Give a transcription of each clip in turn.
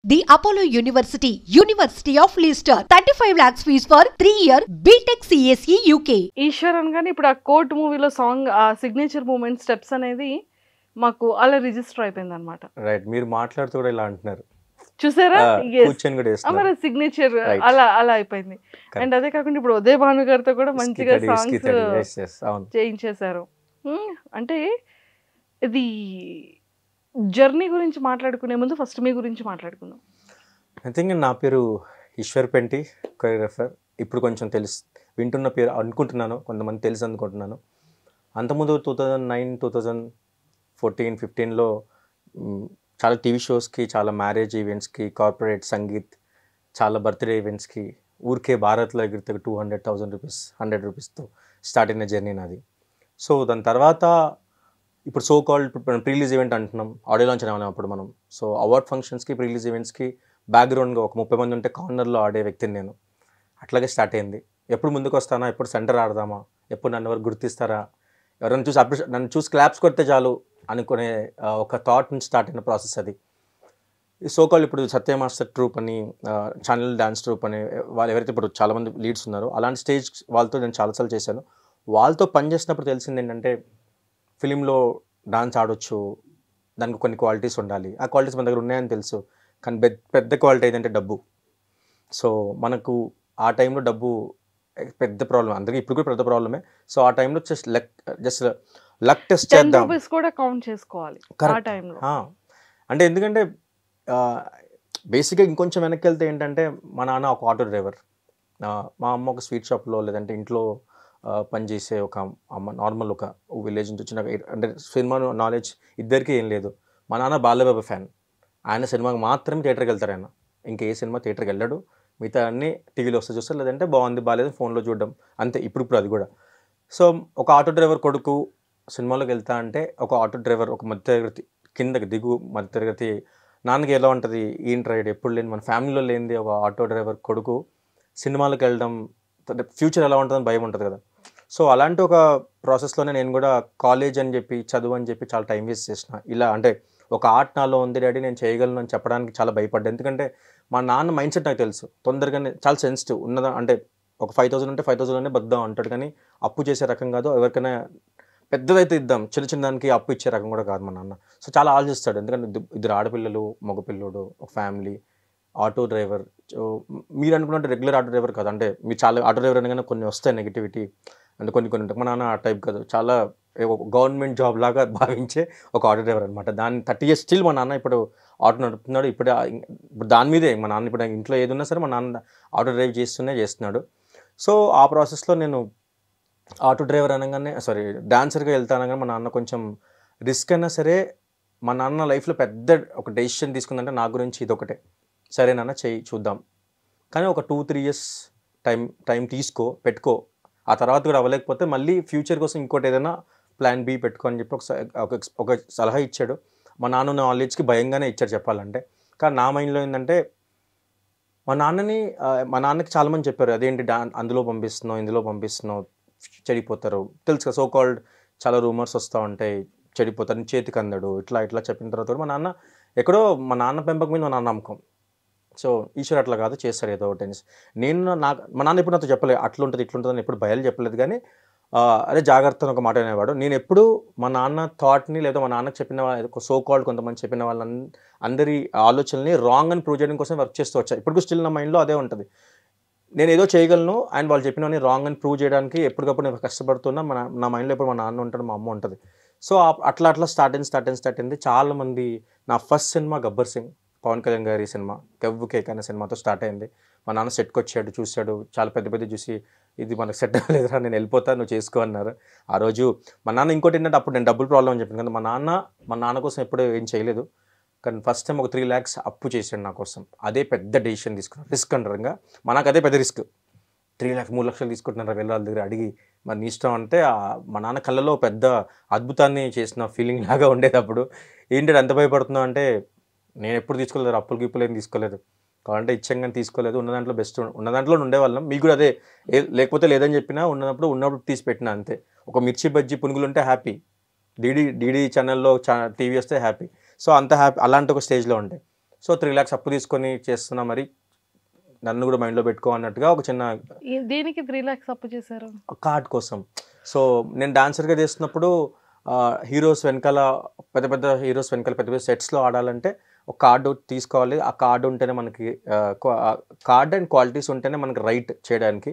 The Apollo University, University of Leicester, 35 lakhs fees for 3-year BTech CSE UK. Eshwar అనగానే ఇప్పుడు ఆ court మూవీలో song ఆ సిగ్నేచర్ మూమెంట్ స్టెప్స్ అనేది మాకు అలా రిజిస్టర్ అయిపోయింది అనమాట. రైట్. మీరు మాట్లాడుతూ కూడా ఇలా అంటున్నారు. చూసారా? కూర్చొని కూడా వేస్తున్నారు. మరి సిగ్నేచర్ Right. అలా అయిపోయింది. అండ్ అదే కాకుండా ఇప్పుడు ఉదయ్ భాను గారితో కూడా మంచిగా సాంగ్స్ చేయించేశారు. అంటే ఇది జర్నీ గురించి మాట్లాడుకునే ముందు ఫస్ట్ మీ గురించి మాట్లాడుకుందాం. ఐ థింక్ నా పేరు ఈశ్వర్ పెంటి, కొరియోగ్రాఫర్. ఇప్పుడు కొంచెం వింటున్న పేరు అనుకుంటున్నాను, కొంతమంది తెలుసు అనుకుంటున్నాను. అంతకుముందు 2009, 2014, 15లో చాలా టీవీ షోస్కి, చాలా మ్యారేజ్ ఈవెంట్స్కి, కార్పొరేట్ సంగీత్, చాలా బర్త్డే ఈవెంట్స్కి ఊరికే భారత్లో ఎగిరితే 200,000 రూపీస్, 100 రూపీస్తో స్టార్ట్ అయిన జర్నీ నాది. సో దాని తర్వాత ఇప్పుడు so called pre release event అంటున్నాం, ఆడియో లాంచ్ అనేవాళ్ళం అప్పుడు మనం. సో అవార్డ్ ఫంక్షన్స్కి, ప్రీ రిలీజ్ ఈవెంట్స్కి బ్యాక్గ్రౌండ్గా ఒక 30 మంది ఉంటే కార్నర్లో ఆడే వ్యక్తిని నేను. అట్లాగే స్టార్ట్ అయింది. ఎప్పుడు ముందుకు వస్తానా, ఎప్పుడు సెంటర్ ఆడదామా, ఎప్పుడు నన్ను ఎవరు గుర్తిస్తారా, ఎవరైనా చూసి నన్ను చూసి క్లాప్స్ కొడితే చాలు అనుకునే ఒక థాట్ నుంచి స్టార్ట్ అయిన ప్రాసెస్ అది. ఈ సో కాల్డ్ ఇప్పుడు సత్య మాస్టర్ ట్రూప్ అని, ఛానల్ డ్యాన్స్ ట్రూప్ అని, వాళ్ళు ఎవరైతే ఇప్పుడు చాలామంది లీడ్స్ ఉన్నారో అలాంటి స్టేజ్ వాళ్ళతో నేను చాలాసార్లు చేశాను. వాళ్ళతో పనిచేసినప్పుడు తెలిసింది ఏంటంటే ఫిలింలో డాన్స్ ఆడొచ్చు, దానికి కొన్ని క్వాలిటీస్ ఉండాలి. ఆ క్వాలిటీస్ మన దగ్గర ఉన్నాయని తెలుసు, కానీ పెద్ద క్వాలిటీ ఏదంటే డబ్బు. సో మనకు ఆ టైంలో డబ్బు పెద్ద ప్రాబ్లం, అందరికీ ఇప్పుడు కూడా పెద్ద ప్రాబ్లమే. సో ఆ టైంలో జస్ట్ లక్ టెస్ట్ చేద్దాం కూడా కౌంట్ చేసుకోవాలి ఆ టైంలో. అంటే ఎందుకంటే బేసిక్గా ఇంకొంచెం వెనక్కి వెళ్తే ఏంటంటే మా నాన్న ఒక ఆటో డ్రైవర్, మా అమ్మ ఒక స్వీట్ షాప్లో లేదంటే ఇంట్లో పనిచేసే ఒక అమ్మ, నార్మల్ ఒక విలేజ్ నుంచి వచ్చిన. అంటే సినిమా నాలెడ్జ్ ఇద్దరికీ ఏం లేదు. మా నాన్న బాలబాబా ఫ్యాన్, ఆయన సినిమాకి మాత్రమే థియేటర్కి వెళ్తారు. ఆయన ఇంకే సినిమా థియేటర్కి వెళ్ళాడు, మిగతా అన్నీ టీవీలో వస్తే చూస్తారు, లేదంటే బాగుంది బాగాలేదు ఫోన్లో చూడడం అంతే. ఇప్పుడు అది కూడా. సో ఒక ఆటో డ్రైవర్ కొడుకు సినిమాలోకి వెళ్తా అంటే, ఒక ఆటో డ్రైవర్, ఒక మధ్యతరగతి కిందకి దిగు మధ్యతరగతి నాన్నకి ఎలా ఉంటుంది, ఏంటి రైడ్ ఎప్పుడు లేని మన ఫ్యామిలీలో లేనిది ఒక ఆటో డ్రైవర్ కొడుకు సినిమాలకు వెళ్ళడం, ఫ్యూచర్ ఎలా ఉంటుందని భయం ఉంటుంది కదా. సో అలాంటి ఒక ప్రాసెస్లోనే నేను కూడా కాలేజ్ అని చెప్పి, చదువు అని చెప్పి చాలా టైం వేస్ట్ చేసిన. ఇలా అంటే ఒక ఆర్ట్ నాలో ఉంది డాడీ, నేను చేయగలను అని చెప్పడానికి చాలా భయపడ్డా. ఎందుకంటే మా నాన్న మైండ్ సెట్ నాకు తెలుసు, తొందరగానే చాలా సెన్సిటివ్ ఉన్నదా. అంటే ఒక 5,000 ఉంటే 5,000లోనే బద్దాం అంటాడు, కానీ అప్పు చేసే రకం కాదు. ఎవరికైనా పెద్దదైతే ఇద్దాం, చిన్న దానికి అప్పు ఇచ్చే రకం కూడా కాదు మా నాన్న. సో చాలా ఆలోచిస్తాడు, ఎందుకంటే ఇద్దరు ఆడపిల్లలు, మగపిల్లడు, ఒక ఫ్యామిలీ, ఆటో డ్రైవర్. మీరు అనుకున్నట్టు రెగ్యులర్ ఆటో డ్రైవర్ కాదు. అంటే మీరు చాలా ఆటో డ్రైవర్ అనగానే కొన్ని వస్తాయి నెగిటివిటీ, అంటే కొన్ని ఉంటాయి. మా నాన్న ఆ టైప్ కాదు, చాలా గవర్నమెంట్ జాబ్ లాగా భావించే ఒక ఆటో డ్రైవర్ అనమాట. దాన్ని 30 years స్టిల్ మా నాన్న ఇప్పుడు ఆటో నడుపుతున్నాడు. ఇప్పుడు దాని మీదే మా నాన్న ఇప్పుడు ఇంట్లో ఏది ఉన్నా సరే మా నాన్న ఆటో డ్రైవ్ చేస్తున్నాడు. సో ఆ ప్రాసెస్లో నేను ఆటో డ్రైవర్ అనగానే డాన్సర్గా వెళ్తానగానే మా నాన్న కొంచెం రిస్క్ అయినా సరే, మా నాన్న లైఫ్లో పెద్ద ఒక డెసిషన్ తీసుకుందంటే నా గురించి ఇదొకటే, సరే నాన్న చెయ్యి చూద్దాం, కానీ ఒక 2-3 years టైం పెట్టుకో, ఆ తర్వాత కూడా అవ్వలేకపోతే మళ్ళీ ఫ్యూచర్ కోసం ఇంకోటి ఏదైనా ప్లాన్ బి పెట్టుకో అని చెప్పి ఒక సలహా ఇచ్చాడు. మా నాన్న నాలెడ్జ్కి భయంగానే ఇచ్చాడు చెప్పాలంటే. కానీ నా మైండ్లో ఏంటంటే, మా నాన్నకి చాలామంది చెప్పారు, అదేంటి అందులో పంపిస్తున్నావు, ఇందులో పంపిస్తున్నావు, చెడిపోతారు, తెలుసు కదా. సో కాల్డ్ చాలా రూమర్స్ వస్తూ ఉంటాయి, చెడిపోతారు, చేతికి అందడు, ఇట్లా చెప్పిన తర్వాత మా నాన్న ఎక్కడో, మా నాన్న పెంపకం మీద మా నాన్న నమ్మకం. సో ఈశ్వర్ అట్లా కాదు, చేస్తాడు ఏదో ఒకటి. మా నాన్న ఎప్పుడు నాతో చెప్పలేదు అట్లుంటుంది ఇట్లుంటుంది అని, ఎప్పుడు భయాలు చెప్పలేదు. కానీ అదే జాగ్రత్త అని ఒక మాట అనేవాడు. నేను ఎప్పుడు మా నాన్న థాట్ని, లేదా మా నాన్నకు చెప్పిన సో కాల్డ్ కొంతమంది చెప్పిన అందరి ఆలోచనల్ని రాంగ్ అని ప్రూవ్ చేయడం కోసం వర్క్ చేస్తూ వచ్చా. ఇప్పుడు స్టిల్ నా మైండ్లో అదే ఉంటుంది, నేను ఏదో చేయగలను అండ్ వాళ్ళు చెప్పినవన్నీ రాంగ్ అని ప్రూవ్ చేయడానికి ఎప్పటికప్పుడు నేను కష్టపడుతున్నా. నా మైండ్లో ఎప్పుడు మా నాన్న ఉంటాడు, మా అమ్మ ఉంటుంది. సో అట్లా స్టార్ట్ అయింది. చాలామంది, నా ఫస్ట్ సినిమా గబ్బర్ సింగ్, పవన్ కళ్యాణ్ గారి సినిమా, కెవ్వు కేక్ అనే సినిమాతో స్టార్ట్ అయింది. మా నాన్న సెట్కి వచ్చాడు, చూశాడు, చాలా పెద్ద చూసి, ఇది మనకు సెట్ అవ్వలేదురా, నేను వెళ్ళిపోతాను, నువ్వు చేసుకో అన్నారు. ఆ రోజు మా నాన్న ఇంకోటి ఏంటంటే, అప్పుడు నేను డబ్బులు ప్రాబ్లం అని చెప్పాను కదా, మా నాన్న కోసం ఎప్పుడూ ఏం చేయలేదు. కానీ ఫస్ట్ టైం ఒక 3 lakhs అప్పు చేశాడు నా కోసం. అదే పెద్ద డెసిషన్ తీసుకున్నాను, రిస్క్ అంటారుగా. మనకు అదే పెద్ద రిస్క్. 3 లక్షలు తీసుకుంటున్నారు వెళ్ళి వాళ్ళ దగ్గర అడిగి, మరి నీ ఇష్టం అంటే. మా నాన్న కళ్ళలో పెద్ద అద్భుతాన్ని చేసిన ఫీలింగ్ లాగా ఉండేటప్పుడు. ఏంటి అంత భయపడుతున్నావు అంటే, నేను ఎప్పుడు తీసుకోలేదు, అప్పులు గిప్పులు ఏం తీసుకోలేదు, కావాలంటే ఇచ్చంగానే తీసుకోలేదు. ఉన్న దాంట్లో బెస్ట్, ఉన్న దాంట్లో ఉండేవాళ్ళం. మీకు కూడా అదే, లేకపోతే లేదని చెప్పినా ఉన్నప్పుడు తీసి పెట్టినా అంతే. ఒక మిర్చి బజ్జీ పునుగులు ఉంటే హ్యాపీ, డీడీ ఛానల్లో టీవీ వస్తే హ్యాపీ. సో అంత హ్యాపీ, అలాంటి ఒక స్టేజ్లో ఉండే. సో 3 lakhs అప్పు తీసుకొని చేస్తున్నా, మరి నన్ను కూడా మైండ్లో పెట్టుకో అన్నట్టుగా ఒక చిన్న దీనికి 3 lakhs అప్పు చేశారు కార్డ్ కోసం. సో నేను డాన్సర్గా చేస్తున్నప్పుడు హీరోస్ వెనకాల పెద్ద పెద్ద హీరోస్ వెనకాల పెద్ద పెద్ద సెట్స్లో ఆడాలంటే ఒక కార్డు తీసుకోవాలి. ఆ కార్డు ఉంటేనే మనకి కార్డ్ అండ్ క్వాలిటీస్ ఉంటేనే మనకి రైట్ చేయడానికి.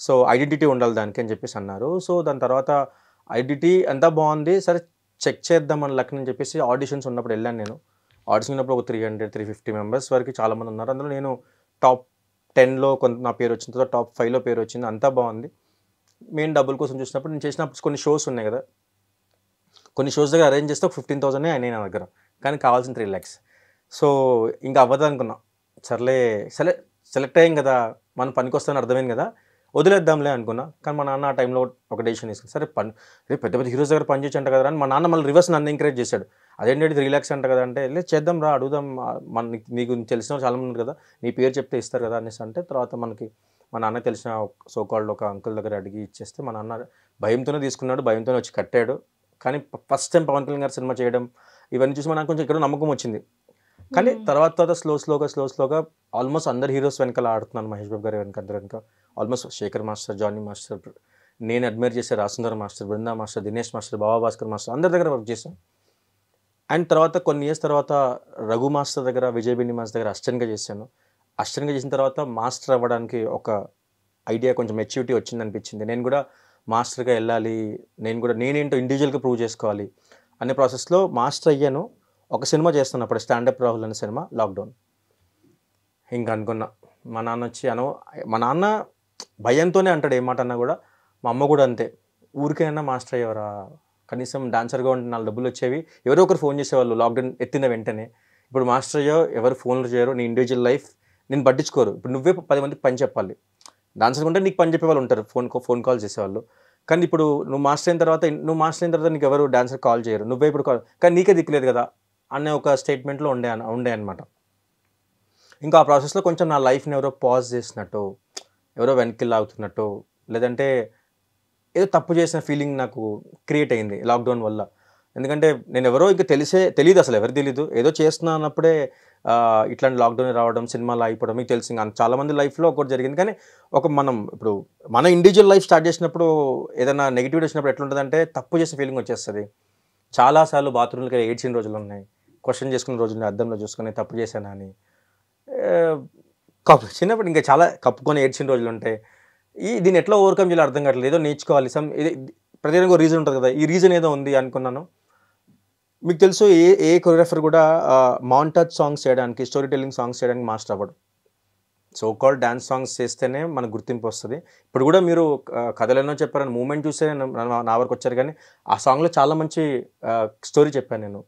సో ఐడెంటిటీ ఉండాలి దానికి అని చెప్పేసి అన్నారు. సో దాని తర్వాత ఐడెంటిటీ అంతా బాగుంది, సరే చెక్ చేద్దాం మన లక్ అని చెప్పేసి ఆడిషన్స్ ఉన్నప్పుడు వెళ్ళాను నేను. ఆడిషన్ ఉన్నప్పుడు ఒక 300-350 మెంబర్స్ వరకు చాలామంది ఉన్నారు. అందులో నేను టాప్ 10లో కొంత నా పేరు వచ్చిన తర్వాత టాప్ 5లో పేరు వచ్చింది. అంతా బాగుంది. మెయిన్ డబ్బుల కోసం చూసినప్పుడు నేను చేసినప్పుడు కొన్ని షోస్ ఉన్నాయి కదా, కొన్ని షోస్ దగ్గర అరేంజ్ చేస్తే ఒక 15,000 అయినాయి నా దగ్గర, కానీ కావాల్సిన 3 lakhs. సో ఇంకా అవ్వదు అనుకున్నా. సర్లే సెలెక్ట్ అయ్యాం కదా, మనం పనికి వస్తామని అర్థమైంది కదా, వదిలేద్దాంలే అనుకున్నా. కానీ మా నాన్న ఆ టైంలో ఒక డెసిషన్ తీసుకుని, సరే పెద్ద పెద్ద హీరోస్ దగ్గర పని చేయొచ్చు అంట కదా అని మా నాన్న మళ్ళీ రివర్స్ నన్ను ఎంకరేజ్ చేశాడు. అదేంటి 3 lakhs అంట కదా అంటే, లేదు చేద్దాం రా, అడుగుదాం, నీకు తెలిసిన చాలా మంది కదా, నీ పేరు చెప్తే ఇస్తారు కదా అనేసి అంటే, తర్వాత మా నాన్న తెలిసిన సోకాల్డ్ ఒక అంకుల్ దగ్గర అడిగి ఇచ్చేస్తే మా నాన్న భయంతోనే తీసుకున్నాడు, భయంతోనే వచ్చి కట్టాడు. కానీ ఫస్ట్ టైం పవన్ కళ్యాణ్ గారు సినిమా చేయడం ఇవన్నీ చూసి నాకు కొంచెం ఇక్కడ నమ్మకం వచ్చింది. కానీ తర్వాత స్లోగా ఆల్మోస్ట్ అందరు హీరోస్ వెనకాల ఆడుతున్నాను. మహేష్ బాబు గారు అందరు వెనక almost Shekhar master, Jani master, నేను అడ్మైర్ చేసే రాసుందర్ master, Brinda master, Dinesh master, Baba Bhaskar master అందరి దగ్గర వర్క్ చేశాను. అండ్ తర్వాత కొన్ని ఇయర్స్ తర్వాత రఘు మాస్టర్ దగ్గర, విజయ్ బిన్ని మాస్టర్ దగ్గర అసిస్టెంట్గా చేశాను. అసిస్టెంట్గా చేసిన తర్వాత మాస్టర్ అవ్వడానికి ఒక ఐడియా, కొంచెం మెచ్యూరిటీ వచ్చింది అనిపించింది. నేను కూడా మాస్టర్గా వెళ్ళాలి, నేనేంటో ఇండివిజువల్గా ప్రూవ్ చేసుకోవాలి అనే ప్రాసెస్లో మాస్టర్ అయ్యాను. ఒక సినిమా చేస్తున్నాను అప్పుడు, స్టాండప్ రాహుల్ అనే సినిమా, లాక్డౌన్. ఇంకా అనుకున్నా, మా నాన్న వచ్చి మా నాన్న భయంతోనే అంటాడు ఏ మాట అన్నా కూడా. మా అమ్మ కూడా అంతే, ఊరికైనా మాస్టర్ అయ్యేవరా, కనీసం డాన్సర్గా ఉంటే 4 డబ్బులు వచ్చేవి, ఎవరో ఒకరు ఫోన్ చేసేవాళ్ళు లాక్డౌన్ ఎత్తిన వెంటనే. ఇప్పుడు మాస్టర్ అయ్యో, ఎవరు ఫోన్లు చేయరు, నీ ఇండివిజువల్ లైఫ్ నేను పట్టించుకోరు. ఇప్పుడు నువ్వే 10 మందికి పని చెప్పాలి. డాన్సర్ ఉంటే నీకు పని చెప్పే వాళ్ళు ఉంటారు, ఫోన్ కాల్ చేసేవాళ్ళు. కానీ ఇప్పుడు నువ్వు మాస్టర్ అయిన తర్వాత నీకు ఎవరు డాన్సర్ కాల్ చేయరు, నువ్వే ఇప్పుడు కాల్, కానీ నీకే దిక్కులేదు కదా అనే ఒక స్టేట్మెంట్లో ఉండే అనమాట. ఇంకా ఆ ప్రాసెస్లో కొంచెం నా లైఫ్ని ఎవరో పాజ్ చేసినట్టు, ఎవరో వెనక్కి లాగుతున్నట్టు, లేదంటే ఏదో తప్పు చేసిన ఫీలింగ్ నాకు క్రియేట్ అయింది లాక్డౌన్ వల్ల. ఎందుకంటే నేను ఎవరో ఇంకా తెలియదు, అసలు ఎవరు తెలీదు, ఏదో చేస్తున్నా అన్నప్పుడే ఇట్లాంటి లాక్డౌన్ రావడం, సినిమాలు అయిపోవడం, మీకు తెలిసి చాలామంది లైఫ్లో ఒకటి జరిగింది. కానీ ఇప్పుడు మన ఇండివిజువల్ లైఫ్ స్టార్ట్ చేసినప్పుడు ఏదైనా నెగిటివిటీ వచ్చినప్పుడు ఎట్లుంటుందంటే, తప్పు చేసిన ఫీలింగ్ వచ్చేస్తుంది. చాలాసార్లు బాత్రూమ్లకి ఏడ్చిన రోజులు ఉన్నాయి, క్వశ్చన్ చేసుకున్న రోజులు, అద్దంలో చూసుకుని తప్పు చేశానా అని. చిన్నప్పుడు ఇంకా చాలా కప్పుకొని ఏడ్చిన రోజులు ఉంటాయి. దీన్ని ఎట్లా ఓవర్కమ్ చేయాలో అర్థం కావట్లేదు, ఏదో నేర్చుకోవాలి, ప్రతిదానికి ఒక రీజన్ ఉంటుంది కదా, ఈ రీజన్ ఏదో ఉంది అనుకున్నాను. మీకు తెలుసు, ఏ కొరియోగ్రాఫర్ కూడా మాంటాజ్ సాంగ్స్ చేయడానికి, స్టోరీ టెల్లింగ్ సాంగ్స్ చేయడానికి మాస్టర్ అవ్వడు. సో కాల్డ్ డాన్స్ సాంగ్స్ చేస్తేనే మనకు గుర్తింపు వస్తుంది. ఇప్పుడు కూడా మీరు కథలెన్నో చెప్పారని మూమెంట్ చూస్తే నా వరకు వచ్చారు, కానీ ఆ సాంగ్లో చాలా మంచి స్టోరీ చెప్పాను నేను.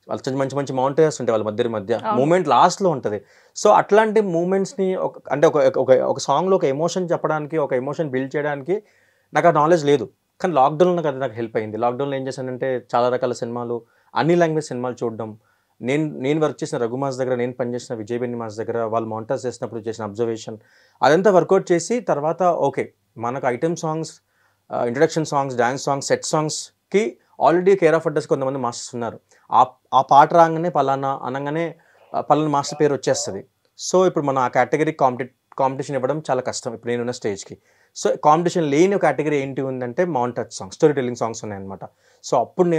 వాళ్ళు మంచి మంచి మౌంటేజెస్ ఉంటాయి వాళ్ళ మధ్య మూమెంట్ లాస్ట్లో ఉంటుంది. సో అట్లాంటి మూమెంట్స్ని అంటే ఒక సాంగ్లో ఒక ఎమోషన్ చెప్పడానికి, ఒక ఎమోషన్ బిల్డ్ చేయడానికి నాకు ఆ నాలెడ్జ్ లేదు. కానీ లాక్డౌన్లో కదా నాకు హెల్ప్ అయింది. లాక్డౌన్లో ఏం చేశానంటే, చాలా రకాల సినిమాలు, అన్ని లాంగ్వేజ్ సినిమాలు చూడడం, నేను వర్క్ చేసిన రఘు మాస్ దగ్గర, నేను పనిచేసిన విజయ్ బెన్ని మాస్ దగ్గర వాళ్ళు మౌంటాజ్ చేసినప్పుడు చేసిన అబ్జర్వేషన్, అదంతా వర్కౌట్ చేసి తర్వాత ఓకే, మనకు item songs, introduction songs, dance songs, set సాంగ్స్కి ఆల్రెడీ కేర్ ఆఫ్ అడ్రస్ కొంతమంది మాస్టర్స్ ఉన్నారు. ఆ పాట రాగానే పలానా అనగానే పలానా మాస్టర్ పేరు వచ్చేస్తుంది. సో ఇప్పుడు మనం ఆ కేటగిరీ కాంపిటీషన్ ఇవ్వడం చాలా కష్టం ఇప్పుడు నేనున్న స్టేజ్కి. సో కాంపిటీషన్ లేని కేటగిరీ ఏంటి ఉందంటే మౌంటాజ్ సాంగ్స్, స్టోరీ టెల్లింగ్ సాంగ్స్ ఉన్నాయన్నమాట. సో అప్పుడు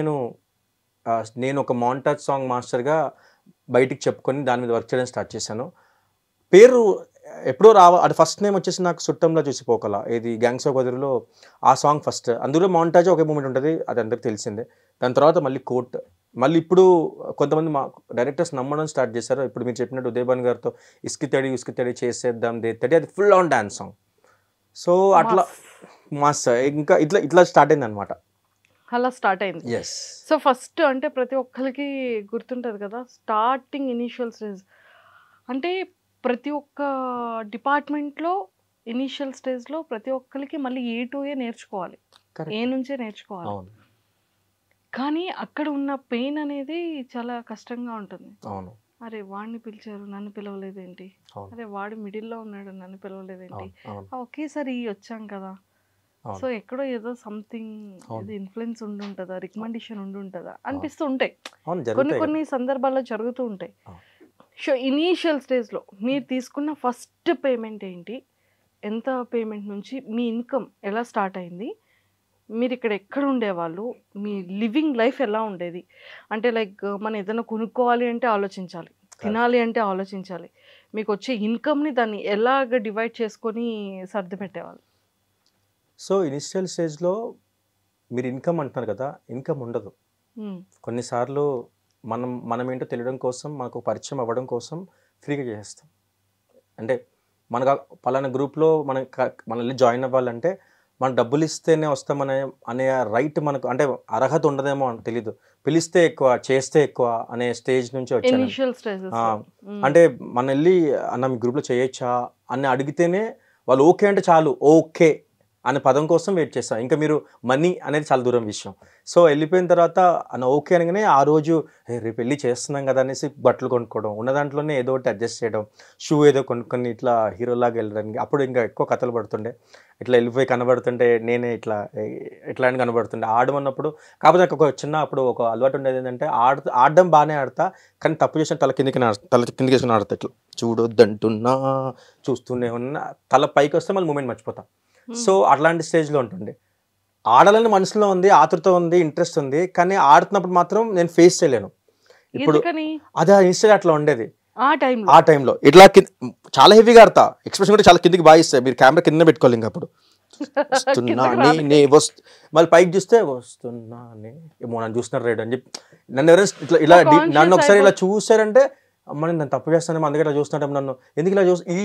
నేను ఒక మౌంటాజ్ సాంగ్ మాస్టర్గా బయటికి చెప్పుకొని దాని మీద వర్క్ చేయడం స్టార్ట్ చేశాను. పేరు ఎప్పుడో అది ఫస్ట్ నేమ్ వచ్చేసి నాకు చుట్టంలో చూసిపోకల, ఏది గ్యాంగ్స్ ఆఫ్ వదిలిలో ఆ సాంగ్ ఫస్ట్. అందులో మౌంటాజ్ ఒకే మూమెంట్ ఉంటుంది, అది అందరికి తెలిసిందే. దాని తర్వాత మళ్ళీ కోర్ట్, మళ్ళీ ఇప్పుడు కొంతమంది మా డైరెక్టర్స్ నమ్మడం స్టార్ట్ చేశారు. ఇప్పుడు మీరు చెప్పినట్టు ఉదయభాన్ గారితో ఇస్కి తడి చేసేద్దాం దేత్తడి, అది full on dance song. So అట్లా మాస్ ఇంకా ఇట్లా స్టార్ట్ అయింది అనమాట. అలా స్టార్ట్ అయింది. ఎస్. సో ఫస్ట్ అంటే ప్రతి ఒక్కరికి గుర్తుంటుంది కదా, స్టార్టింగ్ ఇనీషియల్ స్టేజ్ అంటే ప్రతి ఒక్క డిపార్ట్మెంట్లో ఇనీషియల్ స్టేజ్లో ప్రతి ఒక్కరికి మళ్ళీ A2A నేర్చుకోవాలి, ఏ నుంచే నేర్చుకోవాలి. కానీ అక్కడ ఉన్న పెయిన్ అనేది చాలా కష్టంగా ఉంటుంది. అరే వాడిని పిలిచారు నన్ను పిలవలేదేంటి, అరే వాడు మిడిల్లో ఉన్నాడు నన్ను పిలవలేదేంటి, ఒకేసారి వచ్చాం కదా. సో ఎక్కడో ఏదో సంథింగ్ ఇన్ఫ్లుయెన్స్ రికమెండేషన్ ఉంటుందా అనిపిస్తూ ఉంటాయి, కొన్ని సందర్భాల్లో జరుగుతూ ఉంటాయి. సో ఇనీషియల్ స్టేజ్లో మీరు తీసుకున్న ఫస్ట్ పేమెంట్ ఏంటి, ఎంత పేమెంట్ నుంచి మీ ఇన్కమ్ ఎలా స్టార్ట్ అయింది, మీరు ఇక్కడ ఎక్కడ ఉండేవాళ్ళు, మీ లివింగ్ లైఫ్ ఎలా ఉండేది? అంటే లైక్ మనం ఏదైనా కొనుక్కోవాలి అంటే ఆలోచించాలి, తినాలి అంటే ఆలోచించాలి, మీకు వచ్చే ఇన్కమ్ని దాన్ని ఎలాగ డివైడ్ చేసుకొని సర్ది పెట్టేవాళ్ళు? సో ఇనిషియల్ స్టేజ్లో మీరు ఇన్కమ్ అంటున్నారు కదా, ఇన్కమ్ ఉండదు. కొన్నిసార్లు మనం ఏంటో తెలియడం కోసం, మనకు పరిచయం అవ్వడం కోసం ఫ్రీగా చేసేస్తాం. అంటే మనకు పలానా గ్రూప్లో మనల్ని జాయిన్ అవ్వాలంటే మనం డబ్బులు ఇస్తేనే వస్తామనే అనే రైట్ మనకు, అంటే అర్హత ఉండదేమో అని తెలీదు. పిలిస్తే ఎక్కువ, చేస్తే ఎక్కువ అనే స్టేజ్ నుంచి వచ్చాను. అంటే మనం వెళ్ళి అన్న మీ గ్రూప్లో చేయొచ్చా అని అడిగితేనే వాళ్ళు ఓకే అంటే చాలు, ఓకే అనే పదం కోసం వెయిట్ చేస్తాం. ఇంకా మీరు మనీ అనేది చాలా దూరం విషయం. సో వెళ్ళిపోయిన తర్వాత అన్న ఓకే అనగానే ఆ రోజు రేపు వెళ్ళి చేస్తున్నాం కదా అనేసి బట్టలు కొనుక్కోవడం, ఉన్న దాంట్లోనే ఏదో ఒకటి అడ్జస్ట్ చేయడం, షూ ఏదో కొనుక్కొని ఇట్లా హీరోలాగా వెళ్ళడానికి. అప్పుడు ఇంకా ఎక్కువ కథలు పడుతుండే, ఇట్లా వెళ్ళిపోయి కనబడుతుంటే నేనే ఇట్లా అని కనబడుతుండే ఆడమన్నప్పుడు. కాకపోతే నాకు ఒక చిన్న అప్పుడు ఒక అలవాటు ఉండేది ఏంటంటే, ఆడడం బాగానే ఆడతా, కానీ తప్పు చేసిన తల కిందకి వేసుకుని ఆడతా. ఇట్లా చూడొద్దంటున్నా, చూస్తూనే ఉన్నా, తల పైకి వస్తే మళ్ళీ మూమెంట్ మర్చిపోతా. సో అట్లాంటి స్టేజ్లో ఉంటుండే. ఆడాలని మనసులో ఉంది, ఆతృత ఉంది, ఇంట్రెస్ట్ ఉంది, కానీ ఆడుతున్నప్పుడు మాత్రం నేను ఫేస్ చేయలేను. ఇప్పుడు అదే ఇన్స్టెడ్ అట్లా ఉండేది ఆ టైంలో. ఇట్లా చాలా హెవీగా ఆడతా, ఎక్స్ప్రెషన్ కూడా చాలా కిందికి బాగా ఇస్తాయి. మీరు కెమెరా కింద పెట్టుకోవాలి. ఇంకా అప్పుడు వస్తున్నా మళ్ళీ పైకి చూస్తే వస్తున్నా ఏమో నన్ను చూస్తున్నారు రేడు అని చెప్పి నన్ను ఎవరైనా ఇలా నన్ను ఒకసారి ఇలా చూసారంటే అమ్మ నేను తప్పు చేస్తాను, అందుకే ఇలా చూస్తున్నట్టు నన్ను ఎందుకు ఇలా చూసి ఈ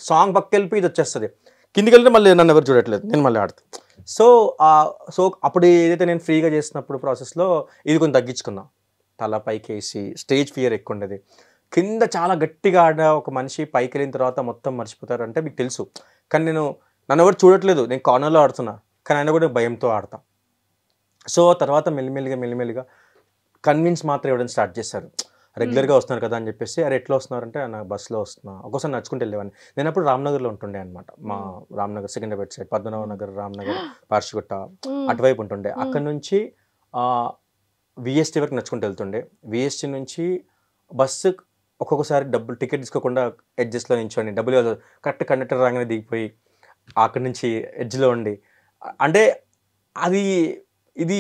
సాంగ్ పక్క వెళ్ళి ఇది వచ్చేస్తుంది. కిందికి వెళ్తే మళ్ళీ నన్ను ఎవరు చూడట్లేదు, నేను మళ్ళీ ఆడతాను. సో అప్పుడు ఏదైతే నేను ఫ్రీగా చేసినప్పుడు ప్రాసెస్లో ఇది కొంచెం తగ్గించుకున్నా. తల పైకి వేసి స్టేజ్ ఫియర్ ఎక్కువ ఉండేది. కింద చాలా గట్టిగా ఆడ ఒక మనిషి పైకి వెళ్ళిన తర్వాత మొత్తం మర్చిపోతారు అంటే మీకు తెలుసు. కానీ నన్ను ఎవరు చూడట్లేదు, నేను కార్నర్లో ఆడుతున్నా, కానీ ఆయన కూడా భయంతో ఆడతా. సో తర్వాత మెల్లిమెల్లిగా కన్విన్స్ మాత్రం ఇవ్వడం స్టార్ట్ చేశారు. రెగ్యులర్గా వస్తున్నారు కదా అని చెప్పేసి, అరే ఎట్లా వస్తున్నారంటే నా బస్సులో వస్తున్నా, ఒక్కోసారి నడుచుకుంటూ వెళ్ళేవాడిని. నేను అప్పుడు రామ్నగర్లో ఉంటుండే అనమాట. మా రామ్నగర్ సికింద్రాబాద్ సైడ్, పద్మనాభ నగర్, రామ్నగర్, పార్షిగుట్ట అటువైపు ఉంటుండే. అక్కడ నుంచి విఎస్టీ వరకు నడుచుకుంటూ వెళ్తుండే. విఎస్టీ నుంచి బస్సు ఒక్కొక్కసారి డబ్బులు టికెట్ తీసుకోకుండా ఎడ్జెస్లో నించోండి, డబ్బులు కరెక్ట్ కండక్టర్ రాగానే దిగిపోయి అక్కడి నుంచి ఎడ్జ్లో ఉండి, అంటే అది ఇది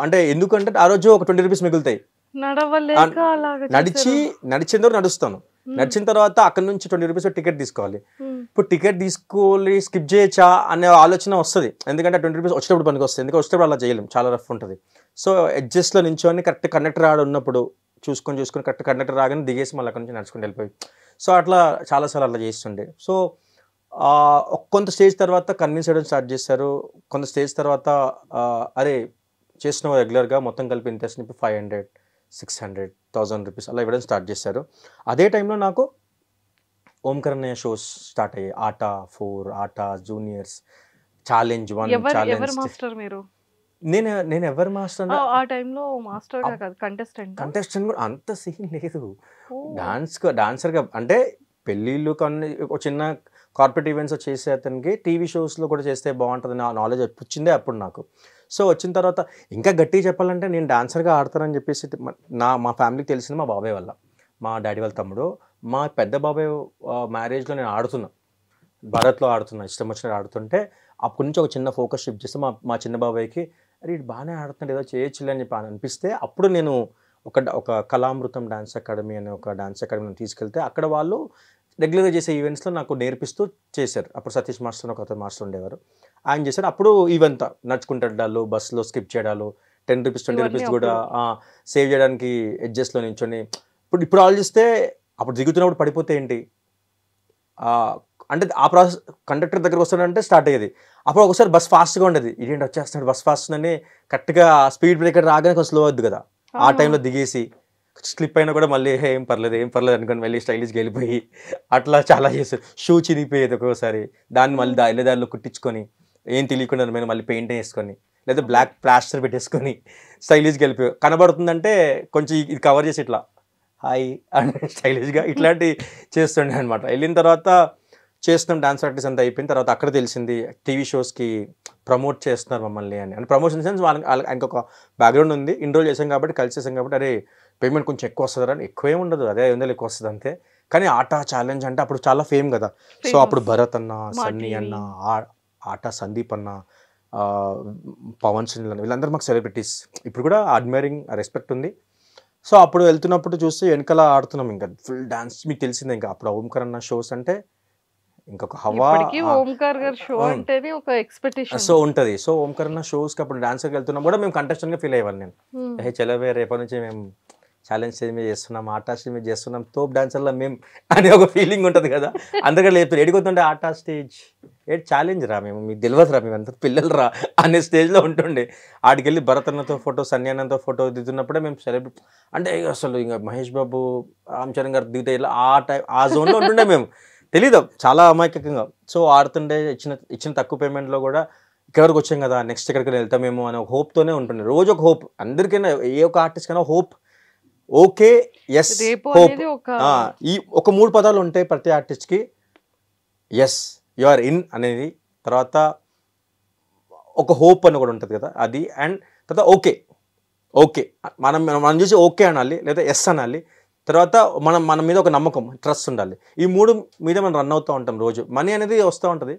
అంటే ఎందుకంటే ఆ రోజు ఒక 20 రూపీస్ మిగులుతాయి. నడిచిన తర్వాత నడుస్తాను, నడిచిన తర్వాత అక్కడ నుంచి 20 రూపీస్ టికెట్ తీసుకోవాలి. ఇప్పుడు టికెట్ తీసుకోవాలి, స్కిప్ చేయొచ్చా అనే ఆలోచన వస్తుంది. ఎందుకంటే 20 రూపీస్ వచ్చేటప్పుడు పనికి వస్తుంది, ఎందుకంటే వచ్చేటప్పుడు అలా చేయలేము, చాలా రఫ్ ఉంటుంది. సో ఎడ్జస్ట్లో నించోని కరెక్ట్ కండక్టర్ ఆడ ఉన్నప్పుడు చూసుకొని కరెక్ట్ కండక్టర్ రాగానే దిగేసి మళ్ళీ అక్కడ నుంచి నడుచుకుని వెళ్ళిపోయి, సో అట్లా చాలాసార్లు అట్లా చేస్తుండే. సో కొంత స్టేజ్ తర్వాత కన్విన్స్ చేయడం స్టార్ట్ చేశారు. కొంత స్టేజ్ తర్వాత అరే చేస్తున్నావు రెగ్యులర్గా, మొత్తం కలిపి ఇంత 500, 600, 1000 రూపీస్ అలా ఇవ్వడం స్టార్ట్ చేశారు. అదే టైంలో నాకు ఓంకార్ అనే షోస్ స్టార్ట్ అయ్యాయి. ఆటా 4, ఆటా జూనియర్స్, ఛాలెంజ్ 1, నేను ఎవరు మాస్టర్ కంటెస్టెంట్ కూడా అంత సీన్ లేదు. డాన్సర్గా అంటే పెళ్ళిళ్ళు కొన్ని ఒక చిన్న కార్పొరేట్ ఈవెంట్స్ చేసే అతనికి టీవీ షోస్లో కూడా చేస్తే బాగుంటుంది నా నాలెడ్జ్ వచ్చిందే అప్పుడు నాకు. సో వచ్చిన తర్వాత ఇంకా గట్టిగా చెప్పాలంటే నేను డాన్సర్గా ఆడతానని చెప్పేసి మా ఫ్యామిలీకి తెలిసింది మా బాబాయ్ వల్ల, మా డాడీ వాళ్ళ తమ్ముడు. మా పెద్ద బాబాయ్ మ్యారేజ్లో నేను ఆడుతున్నా, భారత్లో ఆడుతున్నా, ఇష్టం వచ్చినట్టు ఆడుతుంటే అప్పటి నుంచి ఒక చిన్న ఫోకస్ షిఫ్ట్ చేస్తే మా చిన్న బాబాయ్కి అరే ఇటు బాగానే ఆడుతున్నాడు, ఏదో చేయొచ్చులే అని చెప్పి అనిపిస్తే అప్పుడు నేను ఒక కళామృతం డాన్స్ అకాడమీ అనే ఒక డాన్స్ అకాడమీని తీసుకెళ్తే అక్కడ వాళ్ళు రెగ్యులర్గా చేసే ఈవెంట్స్లో నాకు నేర్పిస్తూ చేశారు. అప్పుడు సతీష్ మాస్టర్ ఒక అతను మాస్టర్ ఉండేవారు, ఆయన చేశారు. అప్పుడు ఈవెంట్ నడుచుకుంటాడాలు, బస్సులో స్కిప్ చేయడాలు, 10 రూపీస్ 20 రూపీస్ కూడా సేవ్ చేయడానికి ఎడ్జెస్లో నించొని. ఇప్పుడు ఆలోచిస్తే అప్పుడు దిగుతున్నప్పుడు పడిపోతే ఏంటి అంటే ఆ ప్రాసెస్ కండక్టర్ దగ్గరకు వస్తాడంటే స్టార్ట్ అయ్యేది. అప్పుడు ఒకసారి బస్ ఫాస్ట్గా ఉండేది, ఇదేంటి వచ్చేస్తున్నాడు బస్ ఫాస్ట్ అని కరెక్ట్గా స్పీడ్ బ్రేకర్ రాగానే కొంచెం స్లో అవుద్ది కదా, ఆ టైంలో దిగేసి స్లిప్ అయినా కూడా మళ్ళీ ఏం పర్లేదు అనుకొని మళ్ళీ స్టైలిష్గా వెళ్ళిపోయి అట్లా చాలా చేస్తారు. షూ చిరిగిపోయేది ఒక్కొక్కసారి, దాన్ని మళ్ళీ దారిలో కుట్టించుకొని ఏం తెలియకుండా మళ్ళీ పెయింట్ వేసుకొని లేదా బ్లాక్ ప్లాస్టర్ పెట్టేసుకొని స్టైలిష్గా వెళ్ళిపోయి కనబడుతుందంటే కొంచెం ఇది కవర్ చేసి ఇట్లా హాయ్ అంటే స్టైలిష్గా ఇట్లాంటి చేస్తుండే అనమాట. వెళ్ళిన తర్వాత చేస్తున్నాం డాన్స్ ప్రాక్టీస్ అంతా అయిపోయిన తర్వాత అక్కడ తెలిసింది టీవీ షోస్కి ప్రమోట్ చేస్తున్నారు మమ్మల్ని అని. ప్రమోషన్ సెన్స్ ఆయనకు ఒక బ్యాక్గ్రౌండ్ ఉంది, ఇన్రోల్ చేసాం కాబట్టి కలిసి చేసాం కాబట్టి అరే పేమెంట్ కొంచెం ఎక్కువ వస్తుందా అని, ఎక్కువేం ఉండదు, అదే 500 ఎక్కువ వస్తుంది అంతే. కానీ ఆట ఛాలెంజ్ అంటే అప్పుడు చాలా ఫేమ్ కదా. సో అప్పుడు భరత్ అన్న, సన్నీ అన్న, ఆట సందీప్ అన్న, పవన్ సునీల్ అన్న, వీళ్ళందరూ మాకు సెలబ్రిటీస్. ఇప్పుడు కూడా అడ్మైరింగ్ రెస్పెక్ట్ ఉంది. సో అప్పుడు వెళ్తున్నప్పుడు చూస్తే వెనకాల ఆడుతున్నాం, ఇంకా ఫుల్ డాన్స్. మీకు తెలిసిందే ఇంకా అప్పుడు ఓంకార్ అన్న షోస్ అంటే ఇంకొక హవా. ఓంకార్ గారి షో అంటేనే ఒక ఎక్స్పెక్టేషన్ సో ఉంటుంది. సో ఓంకార్ అన్న షోస్కి అప్పుడు డాన్సర్కి వెళ్తున్నా కూడా మేము కంటెస్టెంట్గా ఫీల్ అయ్యేవాళ్ళు. నేను చలవే రేపటి నుంచి మేము ఛాలెంజ్ స్టేజ్ మీద చేస్తున్నాం, ఆటా స్టేజ్ మీద చేస్తున్నాం, తోప్ డాన్సర్లో మేము అనే ఒక ఫీలింగ్ ఉంటుంది కదా. అందుకని లేదు ఏడిపోతుంటే ఆటా స్టేజ్ ఛాలెంజ్ రా, మేము మీకు తెలియదు రా, మేము అంత పిల్లలు రా అనే స్టేజ్లో ఉంటుండే. ఆడికి వెళ్ళి భరత్ అన్నతో ఫోటో, సన్నీ అన్నతో ఫోటో దిగుతున్నప్పుడే మేము సెలబ్రిటీ అంటే అసలు ఇంకా మహేష్ బాబు, రామ్ చరణ్ గారు దిగితే ఇలా ఆ జోన్లో ఉంటుండే. మేము తెలీదు, చాలా అమాయకంగా. సో ఆడుతుండే ఇచ్చిన తక్కువ పేమెంట్లో కూడా ఇక్కడికి వచ్చాం కదా, నెక్స్ట్ ఎక్కడికైనా వెళ్తామేమో అనే ఒక హోప్తోనే ఉంటుండే. రోజు ఒక హోప్, అందరికైనా ఏ ఒక ఆర్టిస్ట్ కైనా హోప్. Okay, yes, hope. ఈ ఒక 3 పదాలు ఉంటాయి ప్రతి ఆర్టిస్ట్కి. ఎస్, యు ఆర్ ఇన్ అనేది, తర్వాత ఒక హోప్ అని కూడా ఉంటుంది కదా అది, అండ్ తర్వాత ఓకే. ఓకే మనం చూసి ఓకే అనాలి, లేదా ఎస్ అనాలి. తర్వాత మన మీద ఒక నమ్మకం, ట్రస్ట్ ఉండాలి. ఈ 3 మీద మనం రన్ అవుతూ ఉంటాం రోజు. మనీ అనేది వస్తూ ఉంటుంది,